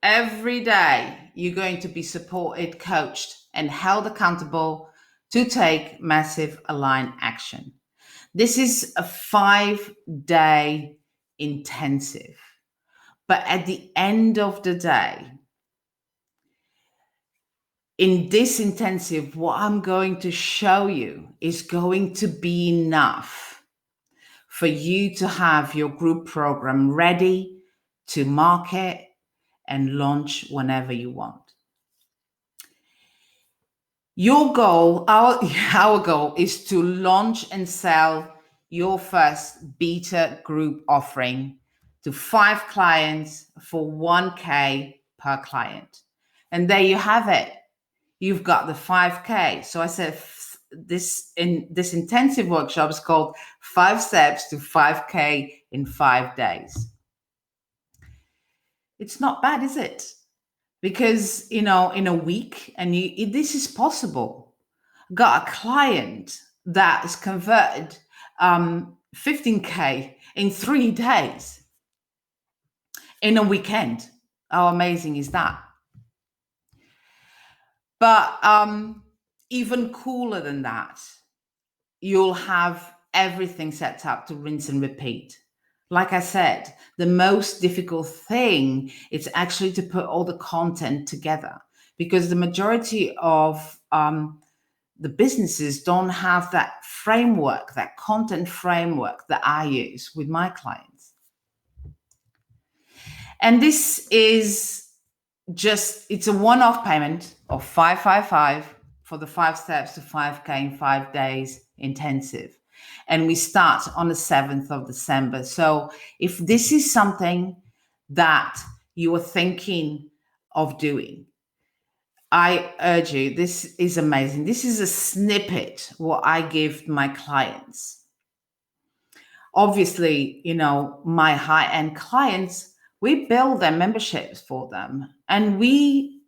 Speaker 1: every day, you're going to be supported, coached, and held accountable to take massive aligned action. This is a 5-day intensive. But at the end of the day, in this intensive, what I'm going to show you is going to be enough for you to have your group program ready to market and launch whenever you want. Your goal, our goal, is to launch and sell your first beta group offering to 5 clients for 1K per client. And there you have it. You've got the 5K. So I said this intensive workshop is called 5 Steps to 5K in 5 days. It's not bad, is it? Because, in a week, and this is possible. Got a client that is converted 15K in 3 days in a weekend. How amazing is that? But even cooler than that, you'll have everything set up to rinse and repeat. Like I said, the most difficult thing is actually to put all the content together, because the majority of the businesses don't have that framework, that content framework that I use with my clients. And this is just, it's a one-off payment of 555 for the 5 steps to 5K in 5 days intensive. And we start on the 7th of December. So if this is something that you are thinking of doing, I urge you, this is amazing. This is a snippet what I give my clients. Obviously, you know, my high-end clients, we build their memberships for them, and we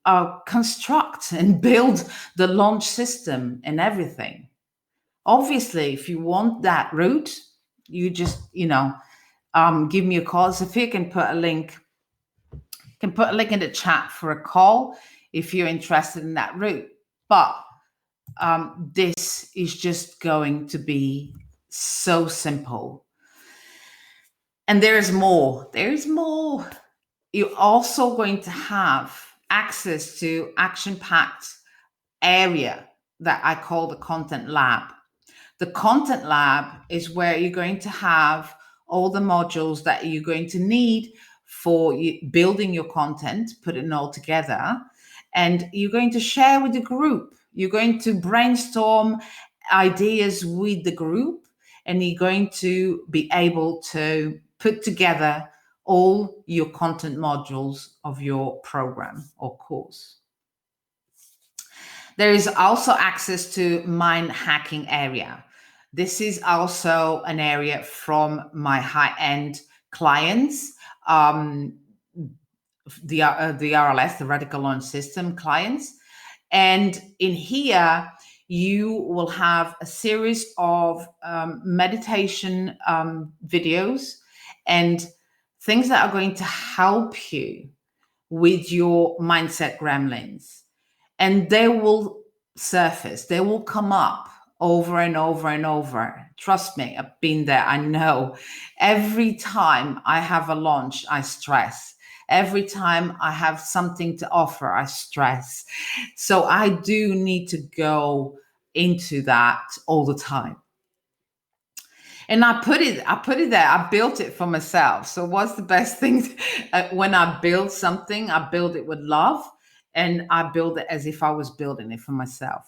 Speaker 1: construct and build the launch system and everything. Obviously, if you want that route, you just, you know, give me a call. Sophia can put a link in the chat for a call if you're interested in that route. But this is just going to be so simple. And there's more. There's more. You're also going to have access to action-packed area that I call the content lab. The content lab is where you're going to have all the modules that you're going to need for building your content, putting it all together, and you're going to share with the group. You're going to brainstorm ideas with the group, and you're going to be able to put together all your content modules of your program or course. There is also access to mind hacking area. This is also an area from my high-end clients, the RLS, the Radical Launch System clients. And in here, you will have a series of meditation videos and things that are going to help you with your mindset gremlins. And they will surface, they will come up over and over and over. Trust me, I've been there, I know. Every time I have a launch, I stress. Every time I have something to offer, I stress. So I do need to go into that all the time. And I put it there. I built it for myself. So what's the best thing? When I build something, I build it with love, and I build it as if I was building it for myself.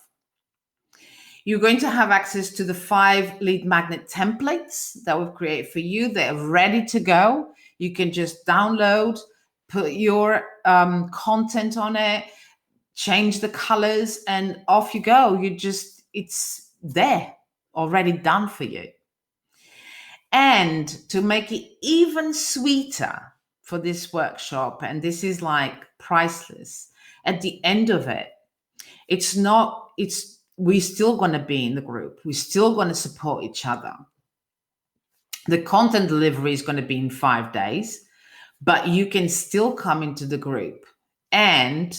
Speaker 1: You're going to have access to the 5 lead magnet templates that we've created for you. They're ready to go. You can just download, put your content on it, change the colors, and off you go. It's there, already done for you. And to make it even sweeter for this workshop, and this is like priceless, at the end of it, we're still going to be in the group. We're still going to support each other. The content delivery is going to be in 5 days, but you can still come into the group, and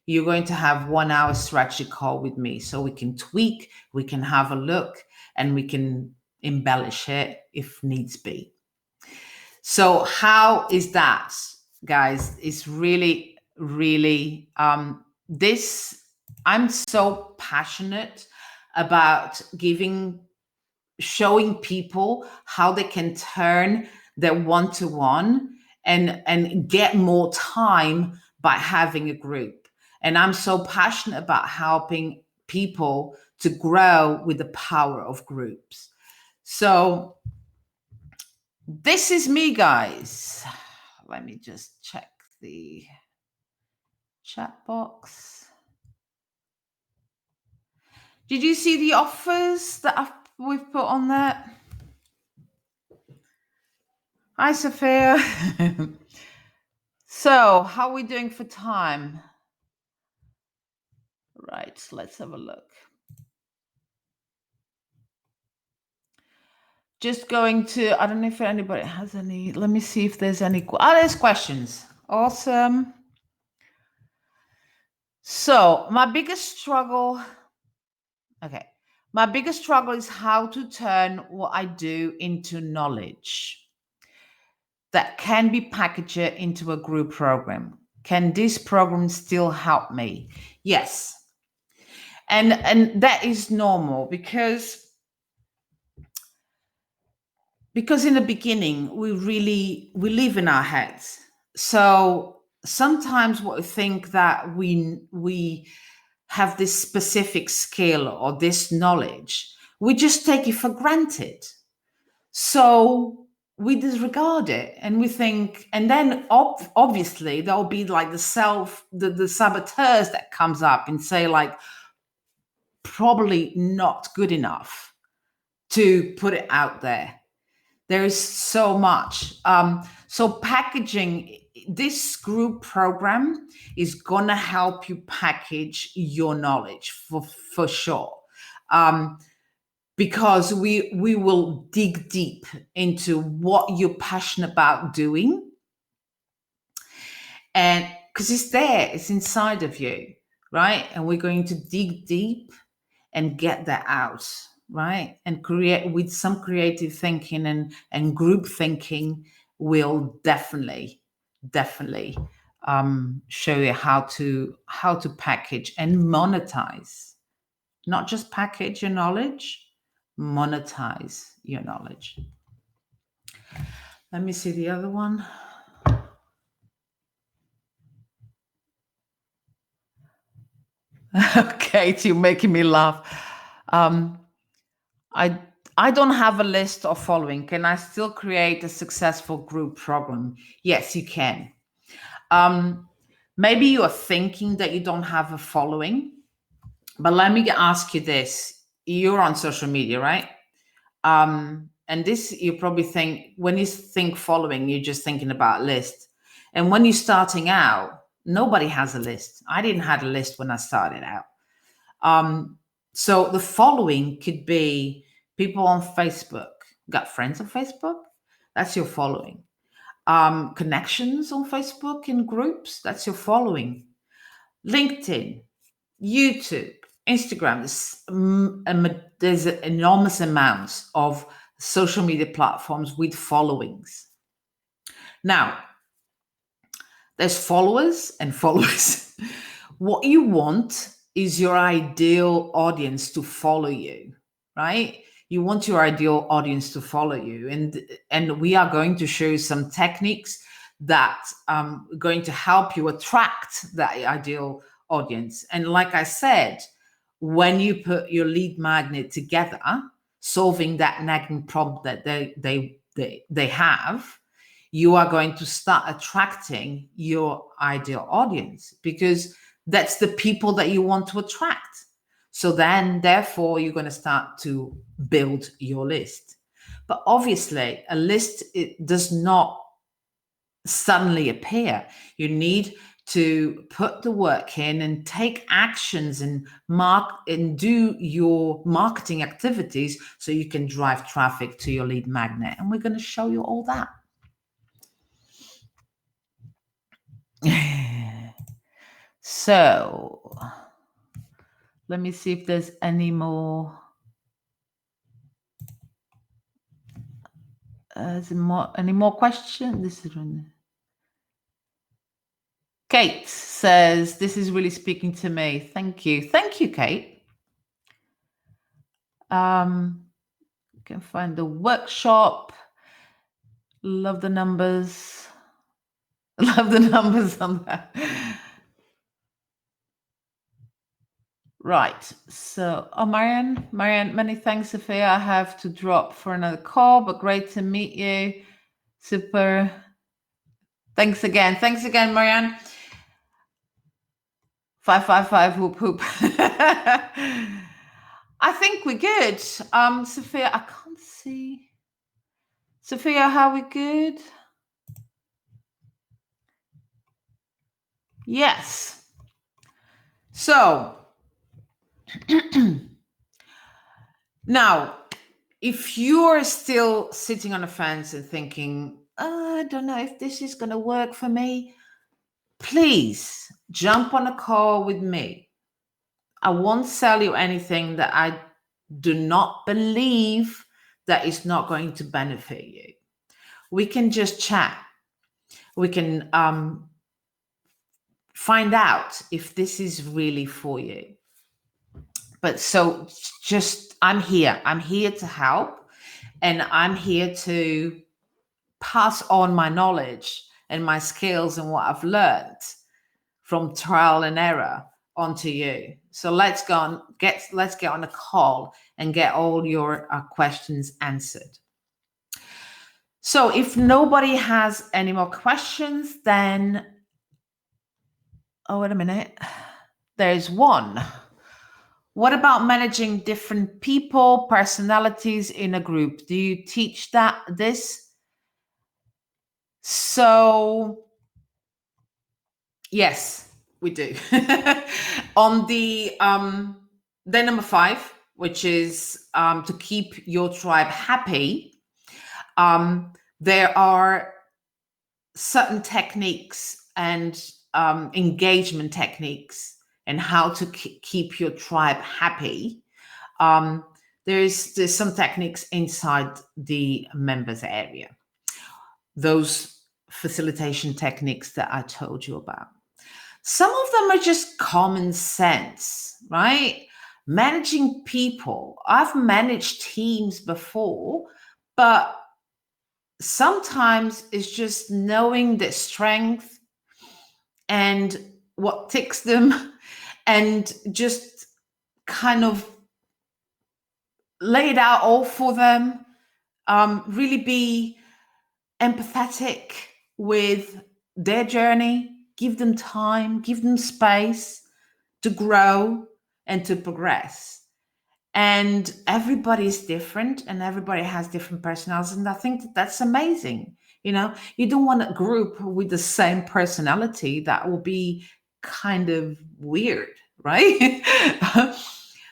Speaker 1: you're going to have 1 hour strategy call with me, so we can tweak, we can have a look, and we can embellish it if needs be. So how is that, guys? It's really, really, I'm so passionate about showing people how they can turn their one-to-one and get more time by having a group. And I'm so passionate about helping people to grow with the power of groups. So this is me, guys. Let me just check the chat box. Did you see the offers that we've put on there? Hi, Sophia. So how are we doing for time? Right, let's have a look. Just going to, I don't know if anybody has any, let me see if there's any, there's questions. Awesome. So my biggest struggle Okay. My biggest struggle is how to turn what I do into knowledge that can be packaged into a group program. Can this program still help me? Yes. And that is normal because in the beginning we live in our heads. So sometimes we think that we have this specific skill or this knowledge, we just take it for granted. So we disregard it and we think, and then obviously there'll be like the saboteurs that comes up and say like, probably not good enough to put it out there. There is so much. So packaging this group program is gonna help you package your knowledge for sure. Because we will dig deep into what you're passionate about doing, and because it's there, it's inside of you, right? And we're going to dig deep and get that out, right? And create with some creative thinking and group thinking will definitely show you how to package and monetize, not just package your knowledge, monetize your knowledge. Let me see the other one. Kate, you're making me laugh. Um, I I don't have a list of following. Can I still create a successful group program? Yes, you can. Maybe you are thinking that you don't have a following, but let me ask you this: you're on social media, right? And this you probably think when you think following, you're just thinking about list. And when you're starting out, nobody has a list. I didn't have a list when I started out. So the following could be people on Facebook. Got friends on Facebook? That's your following. Connections on Facebook in groups? That's your following. LinkedIn, YouTube, Instagram. There's enormous amounts of social media platforms with followings. Now, there's followers and followers. What you want is your ideal audience to follow you, right? You want your ideal audience to follow you, and we are going to show you some techniques that are going to help you attract that ideal audience. And like I said, when you put your lead magnet together, solving that nagging problem that they have, you are going to start attracting your ideal audience because that's the people that you want to attract. So then, therefore, you're going to start to build your list. But obviously, a list, it does not suddenly appear. You need to put the work in and take actions and do your marketing activities so you can drive traffic to your lead magnet. And we're going to show you all that. So let me see if there's any more. Any more questions? This is Kate says, this is really speaking to me. Thank you. Thank you, Kate. You can find the workshop. Love the numbers. Love the numbers on that. Right. So, Marianne, many thanks, Sophia. I have to drop for another call, but great to meet you. Super. Thanks again. Thanks again, Marianne. 555 whoop whoop. I think we're good. Sophia, I can't see. Sophia, how we good? Yes. So now, if you're still sitting on a fence and thinking, I don't know if this is going to work for me, please jump on a call with me. I won't sell you anything that I do not believe that is not going to benefit you. We can just chat. We can find out if this is really for you. But so just, I'm here. I'm here to help, and I'm here to pass on my knowledge and my skills and what I've learned from trial and error onto you. So let's get on a call and get all your questions answered. So if nobody has any more questions, then, oh, wait a minute. There's one. What about managing different people, personalities in a group? Do you teach this? So yes, we do. On the then number 5, which is to keep your tribe happy, there are certain techniques and engagement techniques and how to keep your tribe happy. There's some techniques inside the members area, those facilitation techniques that I told you about. Some of them are just common sense, right? Managing people. I've managed teams before, but sometimes it's just knowing their strength and what ticks them, and just kind of lay it out all for them. Really be empathetic with their journey, give them time, give them space to grow and to progress. And everybody's different, and everybody has different personalities. And I think that's amazing. You don't want a group with the same personality. That will be kind of weird, right?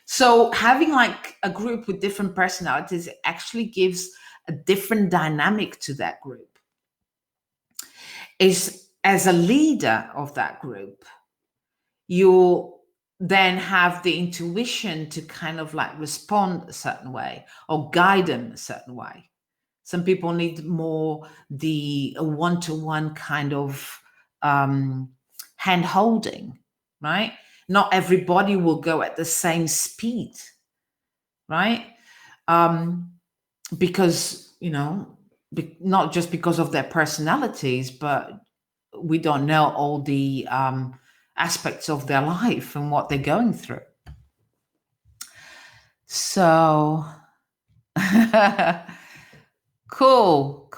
Speaker 1: So having like a group with different personalities actually gives a different dynamic to that group. Is as a leader of that group, you'll then have the intuition to kind of like respond a certain way or guide them a certain way. Some people need more the one-to-one kind of hand holding, right? Not everybody will go at the same speed, right? Because, not just because of their personalities, but we don't know all the aspects of their life and what they're going through. So cool.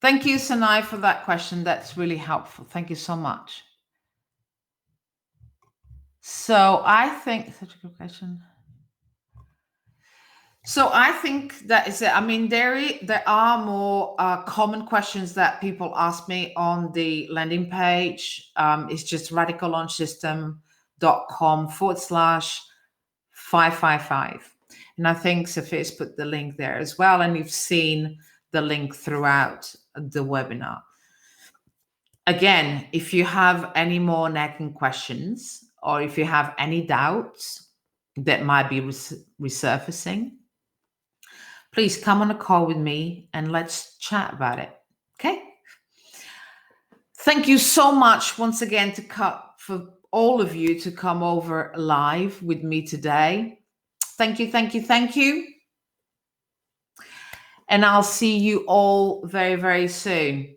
Speaker 1: Thank you, Sanai, for that question. That's really helpful. Thank you so much. So I think such a good question. So I think that is it. I mean, there are more common questions that people ask me on the landing page. It's just radicallaunchsystem.com/555. And I think Sophia's put the link there as well. And you've seen the link throughout the webinar. Again, if you have any more nagging questions, or if you have any doubts that might be resurfacing, please come on a call with me and let's chat about it. Okay? Thank you so much once again for all of you to come over live with me today. Thank you. And I'll see you all very, very soon.